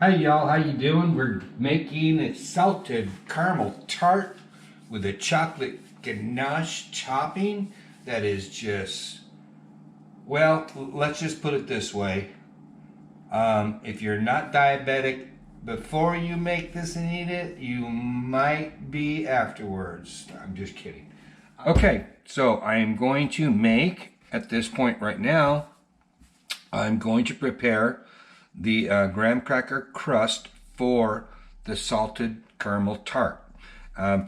Hi y'all, how you doing? We're making a salted caramel tart with a chocolate ganache topping that is just, well, let's just put it this way. If you're not diabetic before you make this and eat it, you might be afterwards. I'm just kidding. Okay, so I am going to make, at this point right now, I'm going to prepare the graham cracker crust for the salted caramel tart.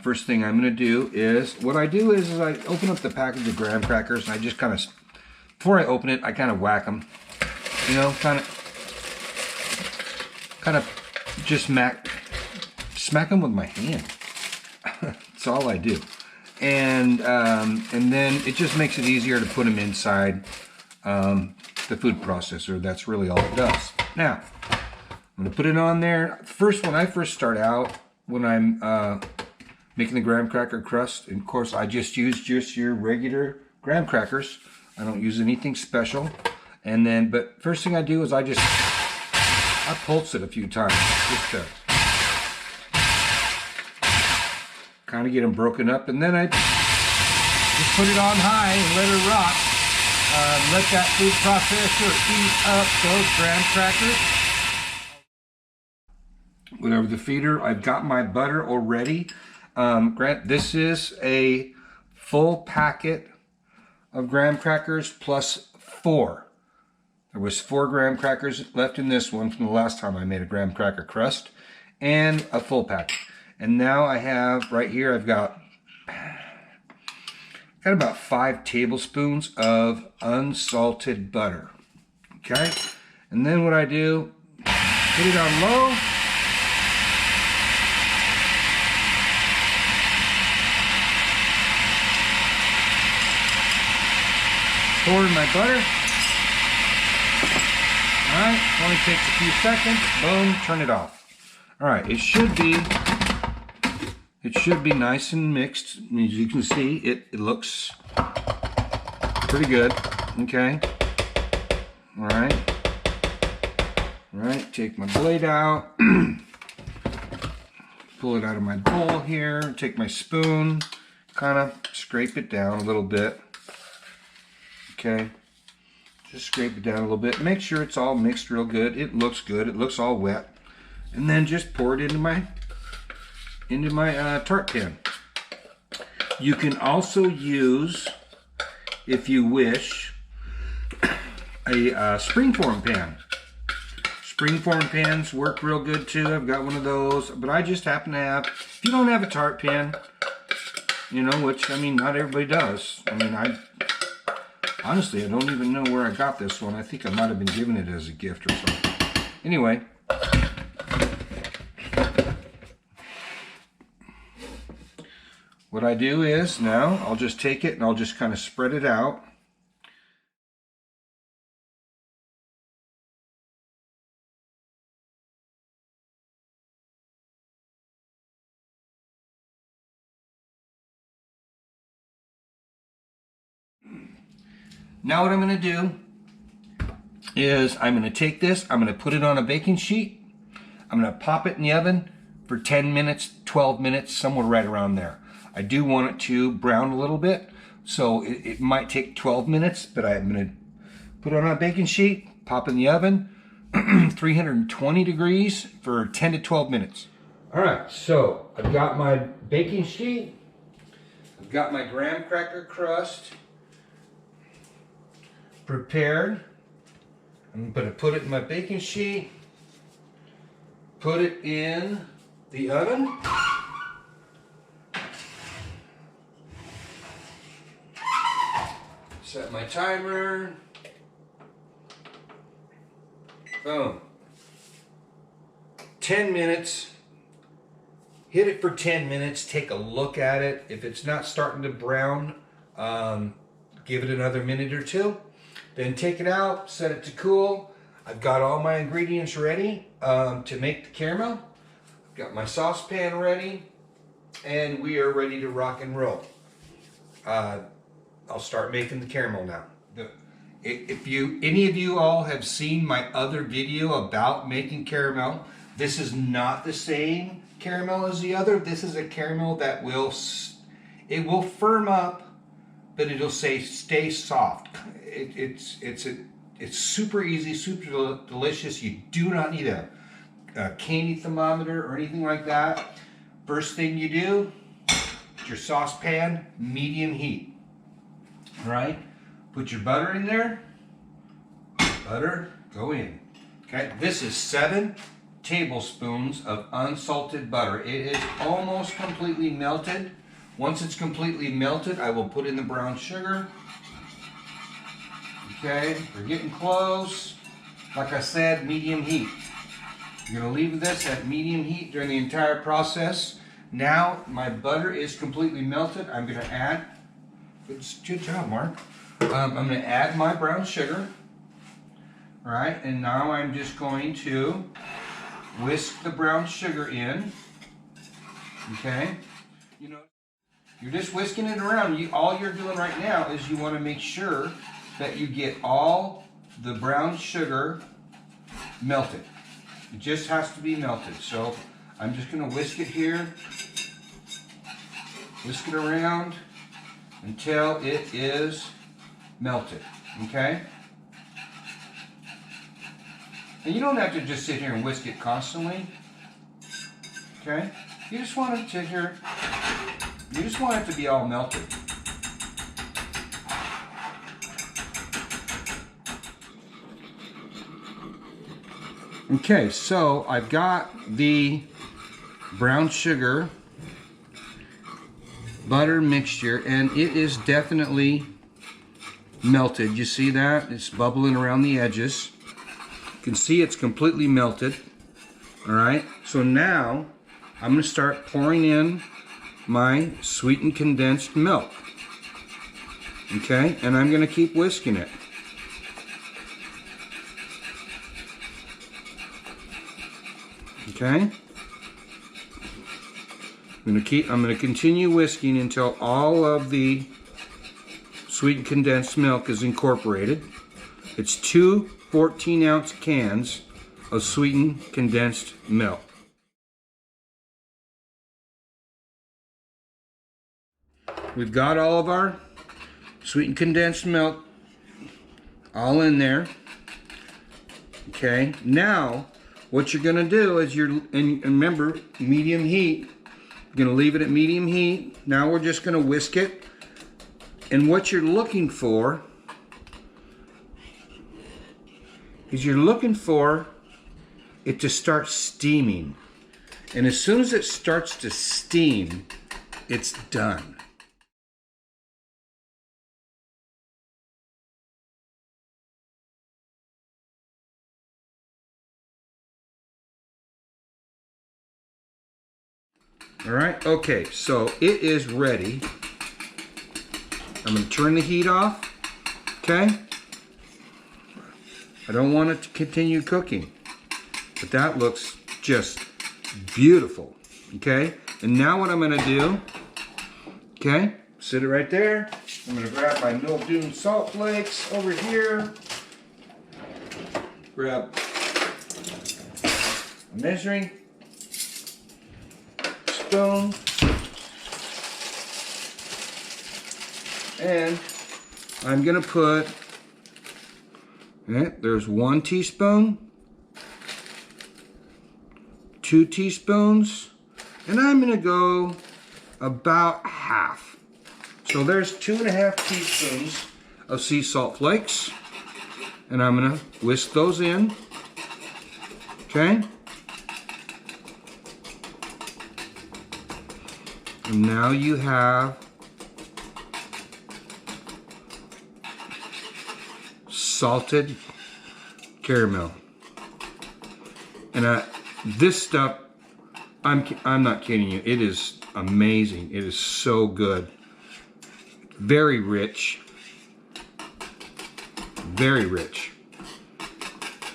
First thing I'm going to do is, what I do is I open up the package of graham crackers and I just kind of, before I open it, I kind of whack them. You know, kind of just smack them with my hand. That's all I do. And then it just makes it easier to put them inside the food processor. That's really all it does. Now, I'm going to put it on there. First, when I first start out, when I'm making the graham cracker crust, and of course I just use your regular graham crackers. I don't use anything special. And then, but first thing I do is I pulse it a few times, just to kind of get them broken up, and then I just put it on high and let it rock. Let that food processor heat up those graham crackers. Whatever the feeder, I've got my butter already. Grant, this is a full packet of graham crackers plus 4. There was 4 graham crackers left in this one from the last time I made a graham cracker crust, and a full packet. And now I have, right here, I've got about 5 tablespoons of unsalted butter. Okay? And then what I do, put it on low. Pour in my butter. Alright, only takes a few seconds. Boom, turn it off. Alright, it should be nice and mixed. As you can see, it looks pretty good. Okay. Alright. Alright, take my blade out. Pull it out of my bowl here. Take my spoon. Kind of scrape it down a little bit. Okay. Just scrape it down a little bit. Make sure it's all mixed real good. It looks good. It looks all wet. And then just pour it into my tart pan. You can also use, if you wish, a springform pan. Springform pans work real good too. I've got one of those, but I just happen to have, if you don't have a tart pan, you know, which, I mean, not everybody does. I mean, honestly, I don't even know where I got this one. I think I might have been given it as a gift or something. Anyway. What I do is, now, I'll just take it and I'll just kind of spread it out. Now what I'm going to do is I'm going to take this, I'm going to put it on a baking sheet. I'm going to pop it in the oven for 10 minutes, 12 minutes, somewhere right around there. I do want it to brown a little bit, so it might take 12 minutes, but I'm going to put it on a baking sheet, pop in the oven, 320 degrees for 10 to 12 minutes. All right, so I've got my baking sheet, I've got my graham cracker crust prepared. I'm going to put it in my baking sheet, put it in the oven. Set my timer. Boom. 10 minutes. Hit it for 10 minutes. Take a look at it. If it's not starting to brown, give it another minute or 2. Then take it out, set it to cool. I've got all my ingredients ready to make the caramel. I've got my saucepan ready, and we are ready to rock and roll. I'll start making the caramel now. If any of you all have seen my other video about making caramel, This is not the same caramel as the other. This is a caramel that it will firm up, but it'll stay soft. It's super easy, super delicious. You do not need a candy thermometer or anything like that. First thing you do, your saucepan, medium heat. All right, put your butter in there. Butter, go in. Okay, this is 7 tablespoons of unsalted butter. It is almost completely melted. Once it's completely melted, I will put in the brown sugar. Okay, we're getting close. Like I said, medium heat. You're gonna leave this at medium heat during the entire process. Now my butter is completely melted. I'm gonna add, good job, Mark. I'm gonna add my brown sugar. All right, and now I'm just going to whisk the brown sugar in. Okay, you know, you're just whisking it around. All you're doing right now is you want to make sure that you get all the brown sugar melted. It just has to be melted. So I'm just going to whisk it here, whisk it around until it is melted. Okay. And you don't have to just sit here and whisk it constantly. Okay? You just want it to here. You just want it to be all melted. Okay, so I've got the brown sugar butter mixture, and it is definitely melted. You see that? It's bubbling around the edges. You can see it's completely melted. All right, so now I'm going to start pouring in my sweetened condensed milk. Okay, and I'm going to keep whisking it. Okay, I'm going to continue whisking until all of the sweetened condensed milk is incorporated. It's 2 14-ounce cans of sweetened condensed milk. We've got all of our sweetened condensed milk all in there. Okay, now what you're going to do is and remember, medium heat. You're going to leave it at medium heat. Now we're just going to whisk it. And what you're looking for is it to start steaming. And as soon as it starts to steam, it's done. All right, okay, so it is ready. I'm going to turn the heat off, okay? I don't want it to continue cooking, but that looks just beautiful, okay? And now what I'm going to do, okay, sit it right there. I'm going to grab my mildew salt flakes over here. Grab a measuring spoon. And I'm going to put, there's 1 teaspoon, 2 teaspoons, and I'm going to go about half. So there's 2.5 teaspoons of sea salt flakes, and I'm going to whisk those in. Okay? And now you have salted caramel. And this stuff, I'm not kidding you, it is amazing. It is so good. Very rich. Very rich.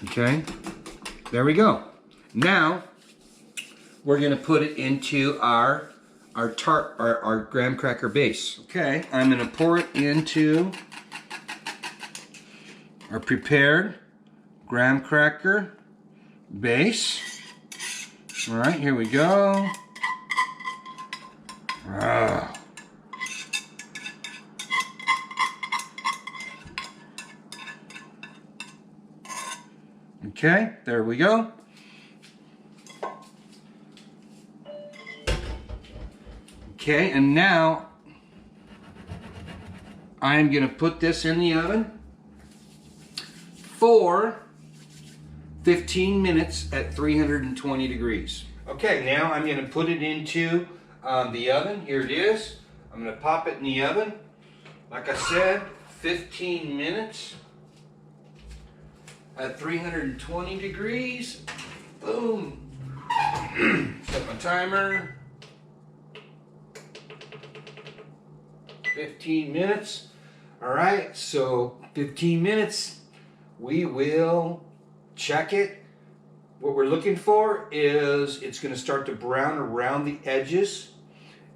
Okay? There we go. Now we're going to put it into our tart, our graham cracker base. Okay, I'm going to pour it into our prepared graham cracker base. All right, here we go. Ah. Okay, there we go. Okay, and now I'm going to put this in the oven for 15 minutes at 320 degrees. Okay, now I'm going to put it into the oven. Here it is. I'm going to pop it in the oven. Like I said, 15 minutes at 320 degrees. Boom. Set my timer. 15 minutes. All right, so 15 minutes. We will check it. What we're looking for is it's going to start to brown around the edges,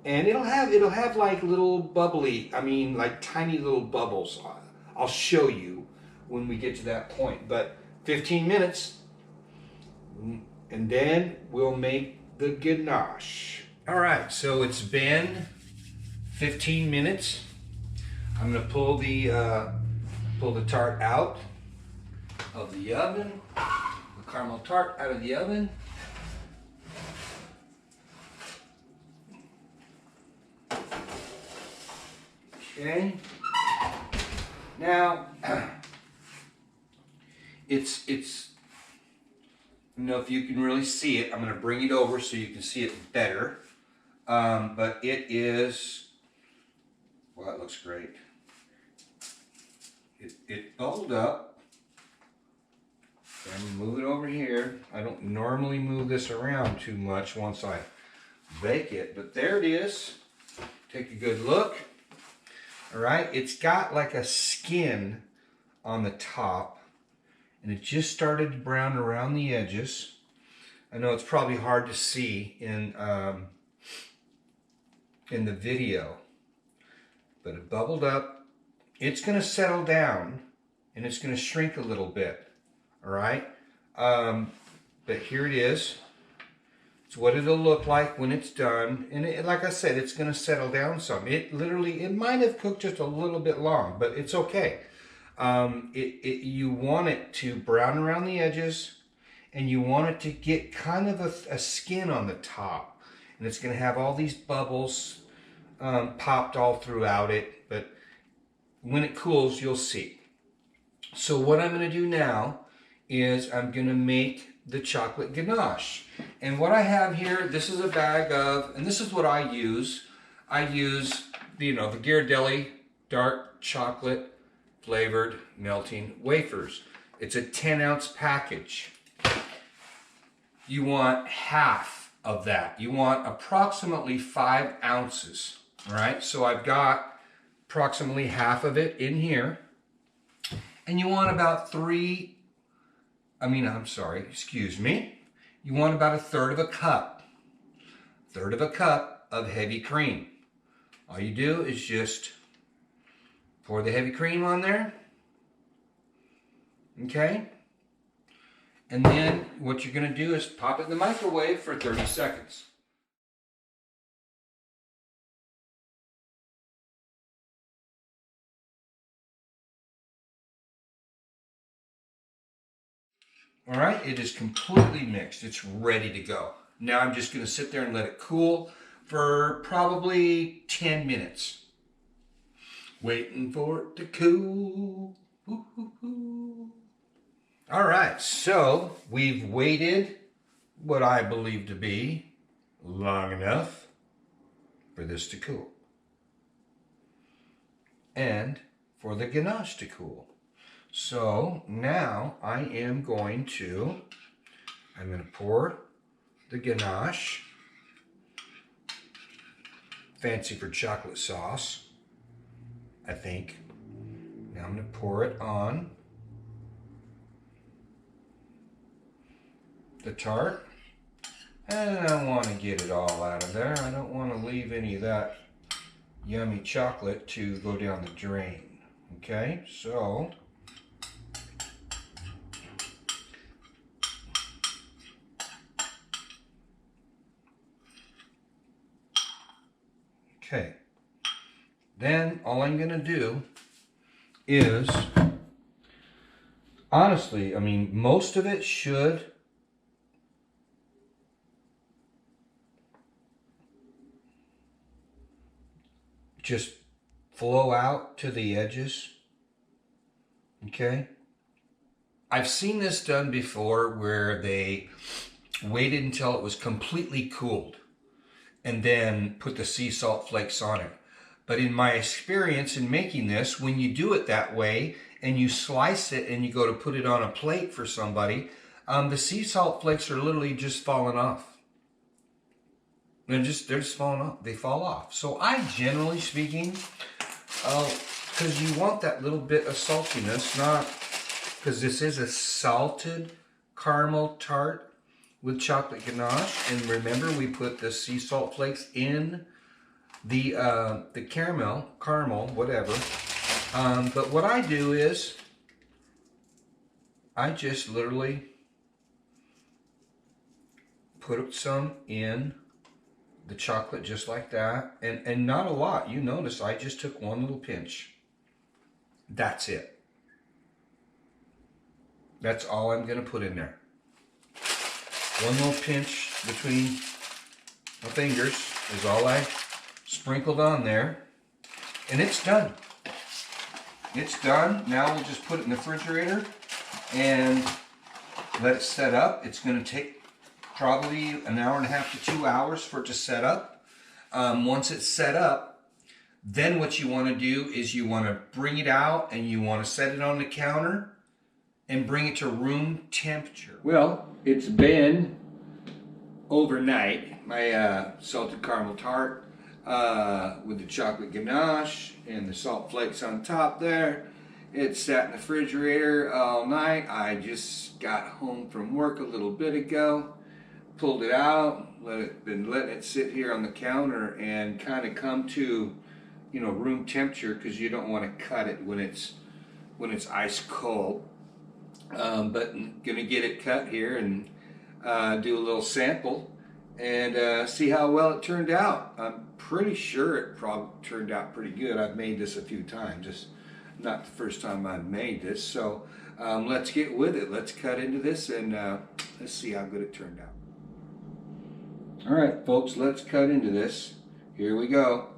and it'll have like little bubbly, like tiny little bubbles. I'll show you when we get to that point. But 15 minutes, and then we'll make the ganache. All right, so it's been 15 minutes. I'm going to pull the tart out of the oven. The caramel tart out of the oven. Okay. Now it's I don't know if you can really see it. I'm going to bring it over so you can see it better. But it is, well, that looks great. It bubbled up. I'm gonna move it over here. I don't normally move this around too much once I bake it, but there it is. Take a good look. All right, it's got like a skin on the top, and it just started to brown around the edges. I know it's probably hard to see in the video, but it bubbled up. It's going to settle down, and it's going to shrink a little bit. All right, but here it is. It's what it'll look like when it's done, and like I said, it's going to settle down some. It might have cooked just a little bit long, but it's okay. You want it to brown around the edges, and you want it to get kind of a skin on the top, and it's going to have all these bubbles popped all throughout it. But when it cools, you'll see. So what I'm going to do now is I'm going to make the chocolate ganache. And what I have here, this is a bag of, and this is what I use. I use, the Ghirardelli dark chocolate flavored melting wafers. It's a 10-ounce package. You want half of that. You want approximately 5 ounces. All right, so I've got approximately half of it in here. And you want about you want about a third of a cup. Third of a cup of heavy cream. All you do is just pour the heavy cream on there. Okay? And then what you're going to do is pop it in the microwave for 30 seconds. All right, it is completely mixed. It's ready to go. Now I'm just going to sit there and let it cool for probably 10 minutes. Waiting for it to cool. Ooh, ooh, ooh. All right, so we've waited what I believe to be long enough for this to cool. And for the ganache to cool. So now I'm going to pour the ganache, fancy for chocolate sauce, I think. Now I'm going to pour it on the tart. And I want to get it all out of there. I don't want to leave any of that yummy chocolate to go down the drain. Okay, so Okay. Then all I'm gonna do is, honestly, I mean, most of it should just flow out to the edges. Okay. I've seen this done before where they waited until it was completely cooled and then put the sea salt flakes on it. But in my experience in making this, when you do it that way and you slice it and you go to put it on a plate for somebody, the sea salt flakes are literally just falling off. They're just falling off. They fall off. So I, generally speaking, because you want that little bit of saltiness, not because this is a salted caramel tart with chocolate ganache. And remember, we put the sea salt flakes in the caramel, whatever. But what I do is I just literally put some in the chocolate just like that, and not a lot. You notice I just took one little pinch. That's it. That's all I'm going to put in there. One little pinch between my fingers is all I sprinkled on there. And it's done. It's done. Now we'll just put it in the refrigerator and let it set up. It's going to take probably an hour and a half to 2 hours for it to set up. Once it's set up, then what you want to do is you want to bring it out and you want to set it on the counter and bring it to room temperature. Well, it's been overnight. My salted caramel tart with the chocolate ganache and the salt flakes on top there. It sat in the refrigerator all night. I just got home from work a little bit ago, pulled it out, been letting it sit here on the counter and kind of come to, you know, room temperature, because you don't want to cut it when it's ice cold. But I'm gonna get it cut here and do a little sample and see how well it turned out. I'm pretty sure it probably turned out pretty good. I've made this a few times. It's not the first time I've made this. So let's get with it. Let's cut into this and let's see how good it turned out. All right, folks, let's cut into this. Here we go.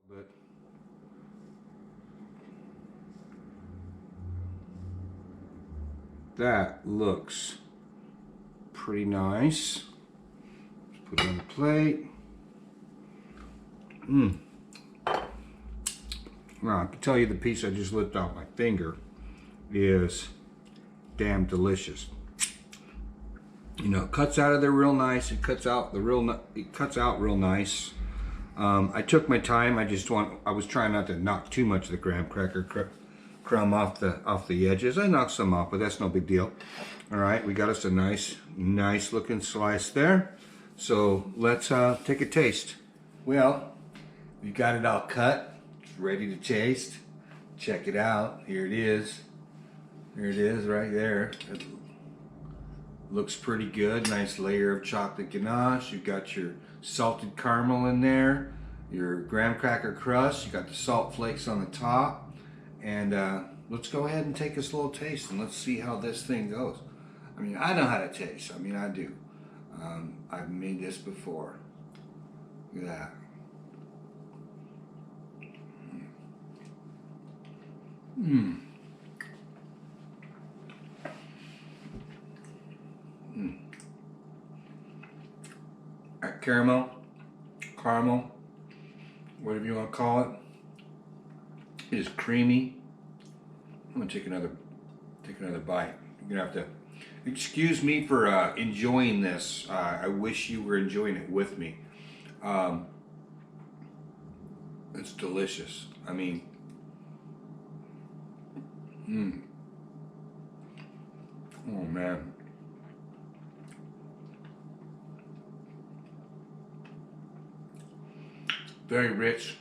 But that looks pretty nice. Let's put it on the plate. Well, I can tell you the piece I just licked off my finger is damn delicious. You know, it cuts out of there real nice. It cuts out real nice. I took my time. I was trying not to knock too much of the graham cracker crumb off the edges. I knocked some off, but that's no big deal. All right, we got us a nice looking slice there. So let's take a taste. Well, we got it all cut. It's ready to taste. Check it out. Here it is. There it is right there. It looks pretty good. Nice layer of chocolate ganache. You've got your salted caramel in there, your graham cracker crust. You got the salt flakes on the top. And let's go ahead and take this little taste and let's see how this thing goes. I mean, I know how to taste. I mean, I do. I've made this before. Look at that. Caramel, whatever you want to call it. It is creamy. I'm gonna take another bite. You're gonna have to excuse me for enjoying this. I wish you were enjoying it with me. It's delicious. I mean, oh man. Very rich,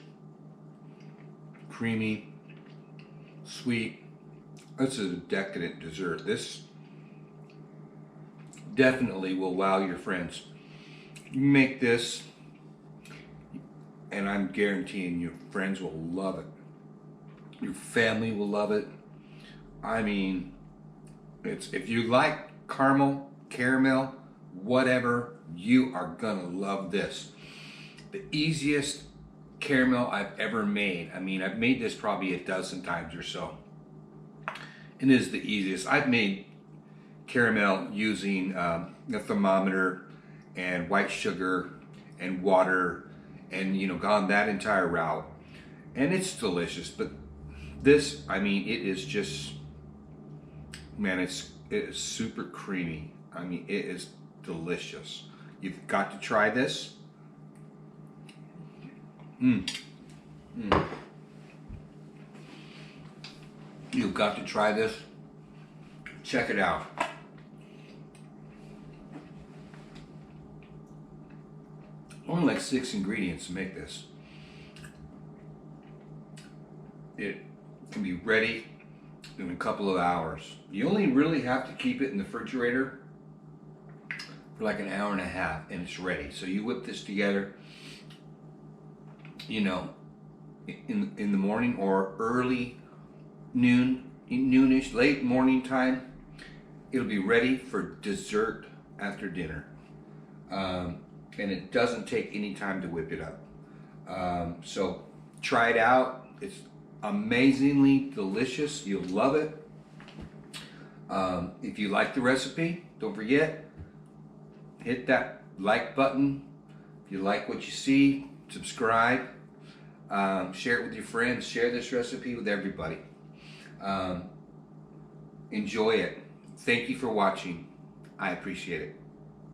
creamy, sweet. This is a decadent dessert. This definitely will wow your friends. You make this, and I'm guaranteeing your friends will love it. Your family will love it. I mean, if you like caramel, whatever, you are gonna love this. The easiest caramel I've ever made. I mean, I've made this probably a dozen times or so. It is the easiest. I've made caramel using a thermometer and white sugar and water, and gone that entire route, and it's delicious. But this, I mean, it is just, man, it is super creamy. I mean, it is delicious. You've got to try this. You've got to try this. Check it out. Only like 6 ingredients to make this. It can be ready in a couple of hours. You only really have to keep it in the refrigerator for like an hour and a half, and it's ready. So you whip this together, in the morning or early noonish, late morning time. It'll be ready for dessert after dinner. And it doesn't take any time to whip it up. So try it out. It's amazingly delicious. You'll love it. If you like the recipe, don't forget, hit that like button. If you like what you see, subscribe. Share it with your friends. Share this recipe with everybody. Enjoy it. Thank you for watching. I appreciate it.